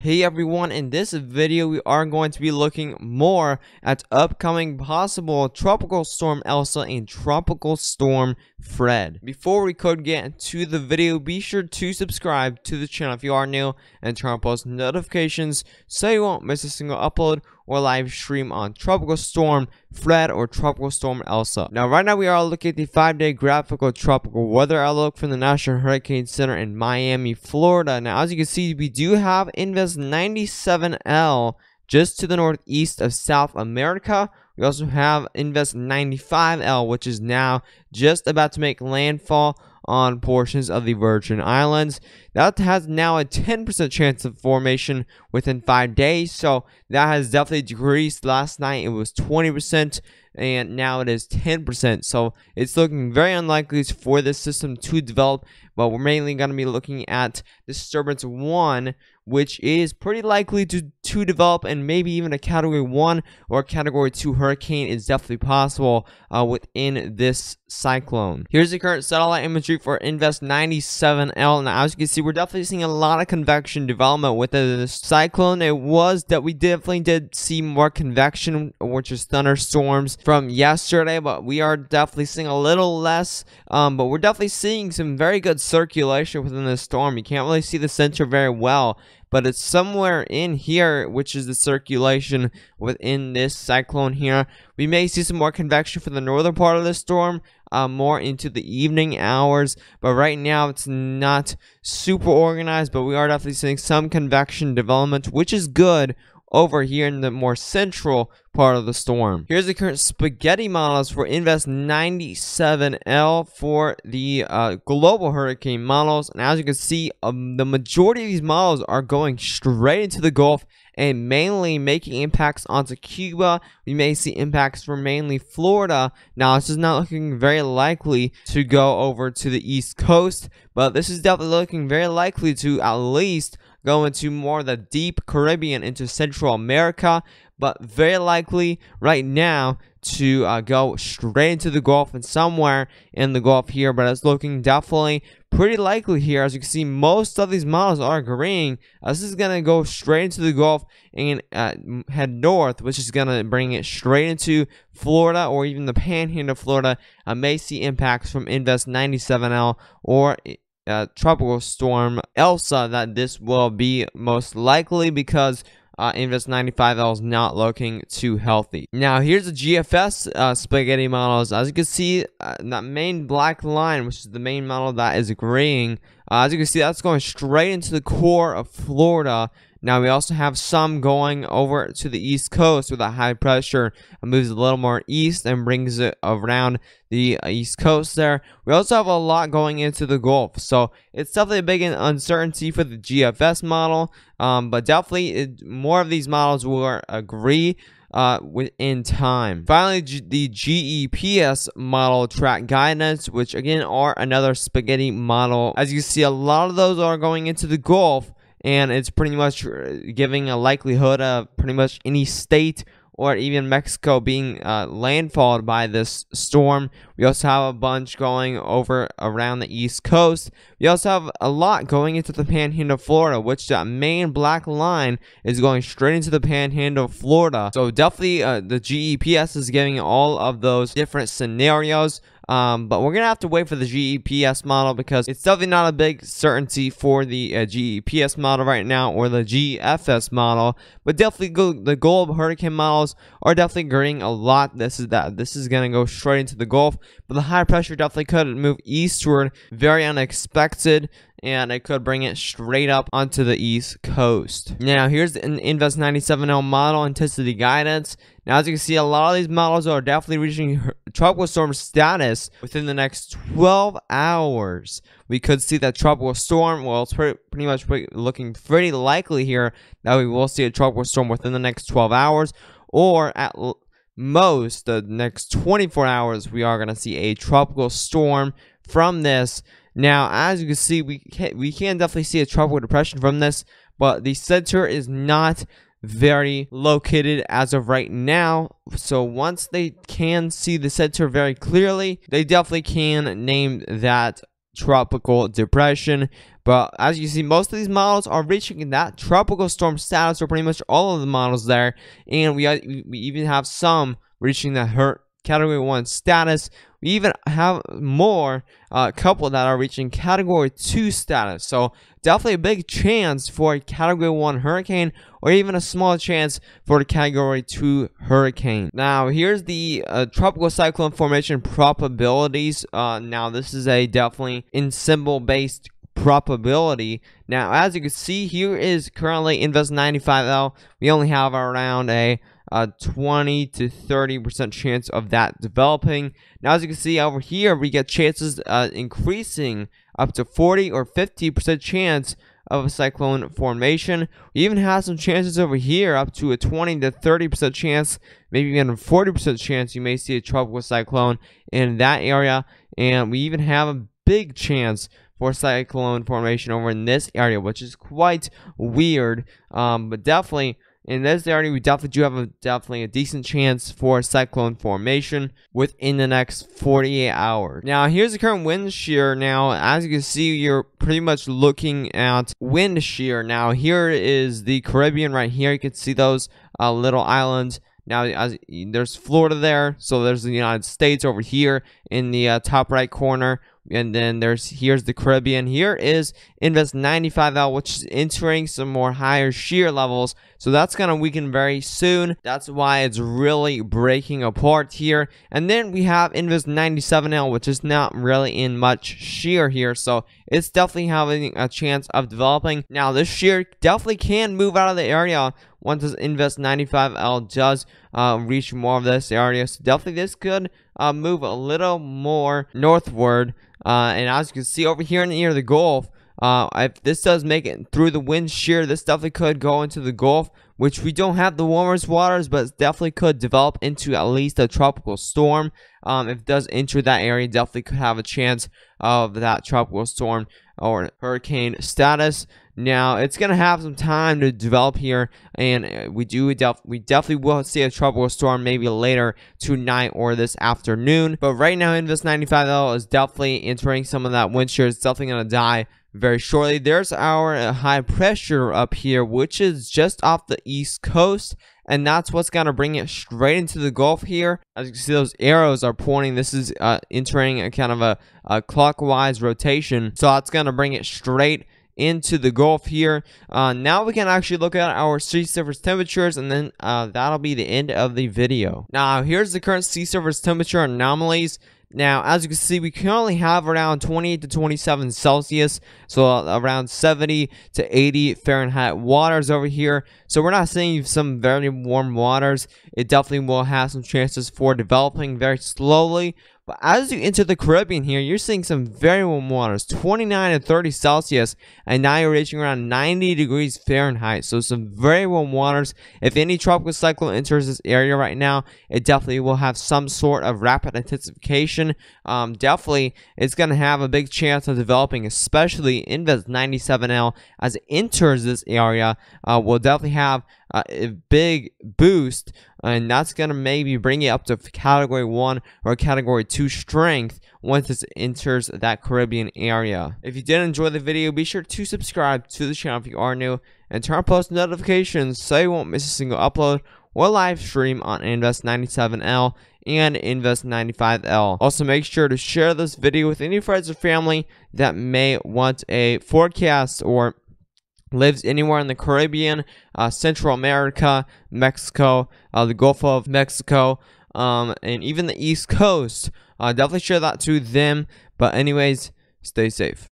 Hey everyone, in this video we are going to be looking more at upcoming possible tropical storm Elsa and tropical storm Fred. Before we could get into the video, be sure to subscribe to the channel if you are new and turn on post notifications so you won't miss a single upload or live stream on tropical storm Fred or tropical storm Elsa. Now right now we are looking at the 5-day graphical tropical weather outlook from the National Hurricane Center in Miami, Florida. Now as you can see, we do have Invest 97L just to the northeast of South America. We also have Invest 95L, which is now just about to make landfall on portions of the Virgin Islands. That has now a 10% chance of formation within 5 days, so that has definitely decreased. Last night it was 20%, and now it is 10%, so it's looking very unlikely for this system to develop. But we're mainly going to be looking at disturbance 1, which is pretty likely to develop, and maybe even a category 1 or category 2 hurricane is definitely possible within this cyclone. Here's the current satellite imagery for Invest 97L. Now as you can see, we're definitely seeing a lot of convection development within this cyclone. It was that we definitely did see more convection, which is thunderstorms, from yesterday, but we are definitely seeing a little less, but we're definitely seeing some very good circulation within the storm. You can't really see the center very well, but it's somewhere in here, which is the circulation within this cyclone here. We may see some more convection for the northern part of the storm, more into the evening hours, but right now it's not super organized, but we are definitely seeing some convection development, which is good over here in the more central part of the storm. Here's the current spaghetti models for Invest 97L for the global hurricane models. And as you can see, the majority of these models are going straight into the Gulf and mainly making impacts onto Cuba. We may see impacts for mainly Florida. Now, this is not looking very likely to go over to the East Coast, but this is definitely looking very likely to at least go into more of the deep Caribbean into Central America, but very likely right now to go straight into the Gulf and somewhere in the Gulf here. But it's looking definitely pretty likely here. As you can see, most of these models are agreeing this is going to go straight into the Gulf and head north, which is going to bring it straight into Florida or even the panhandle of Florida. I may see impacts from Invest 97L or tropical storm Elsa. That this will be most likely because Invest 95L is not looking too healthy. Now here's the GFS spaghetti models. As you can see, that main black line, which is the main model that is agreeing, as you can see, that's going straight into the core of Florida. Now we also have some going over to the East Coast with a high pressure. It moves a little more east and brings it around the East Coast there. We also have a lot going into the Gulf, so it's definitely a big uncertainty for the GFS model, but definitely more of these models will agree within time. Finally, the GEPS model track guidance, which again are another spaghetti model. As you can see, a lot of those are going into the Gulf, and it's pretty much giving a likelihood of pretty much any state or even Mexico being landfalled by this storm. We also have a bunch going over around the East Coast. We also have a lot going into the panhandle of Florida, which that main black line is going straight into the panhandle of Florida. So definitely the GEPS is giving all of those different scenarios. But we're gonna have to wait for the GEPS model because it's definitely not a big certainty for the GEPS model right now or the GFS model. But definitely the global hurricane models are definitely agreeing a lot. This is gonna go straight into the Gulf, but the high pressure definitely could move eastward, very unexpected, and it could bring it straight up onto the East Coast. Now here's an Invest 97L model intensity guidance. Now as you can see, a lot of these models are definitely reaching tropical storm status within the next 12 hours. We could see that tropical storm, well, it's pretty much looking pretty likely here that we will see a tropical storm within the next 12 hours, or at most the next 24 hours we are going to see a tropical storm from this. Now as you can see, we can definitely see a tropical depression from this, but the center is not very located as of right now. So once they can see the center very clearly, they definitely can name that tropical depression. But as you see, most of these models are reaching that tropical storm status, or pretty much all of the models there. And we even have some reaching the Category 1 status. We even have more, couple that are reaching Category 2 status. So definitely a big chance for a Category 1 hurricane, or even a small chance for a Category 2 hurricane. Now, here's the tropical cyclone formation probabilities. Now, this is a definitely in symbol-based probability. Now, as you can see, here is currently Invest 95L. We only have around a 20 to 30% chance of that developing. Now, as you can see over here, we get chances increasing up to 40 or 50% chance of a cyclone formation. We even have some chances over here up to a 20 to 30% chance, maybe even a 40% chance you may see a tropical cyclone in that area. And we even have a big chance for cyclone formation over in this area, which is quite weird. But definitely in this area, we definitely do have a decent chance for cyclone formation within the next 48 hours. Now, here's the current wind shear. Now, as you can see, you're pretty much looking at wind shear. Now, here is the Caribbean right here. You can see those little islands. Now, there's Florida there, so there's the United States over here in the top right corner. And then here's the Caribbean. Here is Invest 95L, which is entering some more higher shear levels. So that's going to weaken very soon. That's why it's really breaking apart here. And then we have Invest 97L, which is not really in much shear here. So it's definitely having a chance of developing. Now, this shear definitely can move out of the area once this Invest 95L does reach more of this area. So definitely this could move a little more northward. And as you can see over here near the Gulf, if this does make it through the wind shear, this definitely could go into the Gulf, which we don't have the warmest waters, but it definitely could develop into at least a tropical storm. If it does enter that area, definitely could have a chance of that tropical storm or hurricane status. Now, it's going to have some time to develop here, and we definitely will see a tropical storm maybe later tonight or this afternoon. But right now, Invest 95L is definitely entering some of that wind shear. It's definitely going to die very shortly. There's our high pressure up here, which is just off the east coast, and that's what's going to bring it straight into the Gulf here. As you can see, those arrows are pointing. This is entering a kind of a clockwise rotation, so that's going to bring it straight into the Gulf here. Now we can actually look at our sea surface temperatures, and then that'll be the end of the video. Now, here's the current sea surface temperature anomalies. Now, as you can see, we currently have around 28 to 27 Celsius, so around 70 to 80 Fahrenheit waters over here. So we're not seeing some very warm waters. It definitely will have some chances for developing very slowly. But as you enter the Caribbean here, you're seeing some very warm waters, 29 to 30 Celsius, and now you're reaching around 90 degrees Fahrenheit. So some very warm waters. If any tropical cyclone enters this area right now, it definitely will have some sort of rapid intensification. Definitely, it's going to have a big chance of developing, especially Invest 97L as it enters this area. Will definitely have a big boost, and that's going to maybe bring it up to Category 1 or Category 2 strength once it enters that Caribbean area. If you did enjoy the video, be sure to subscribe to the channel if you are new, and turn on post notifications so you won't miss a single upload or live stream on Invest 97L and Invest 95L. Also, make sure to share this video with any friends or family that may want a forecast or lives anywhere in the Caribbean, Central America, Mexico, the Gulf of Mexico, and even the East Coast. Definitely share that to them. But anyways, stay safe.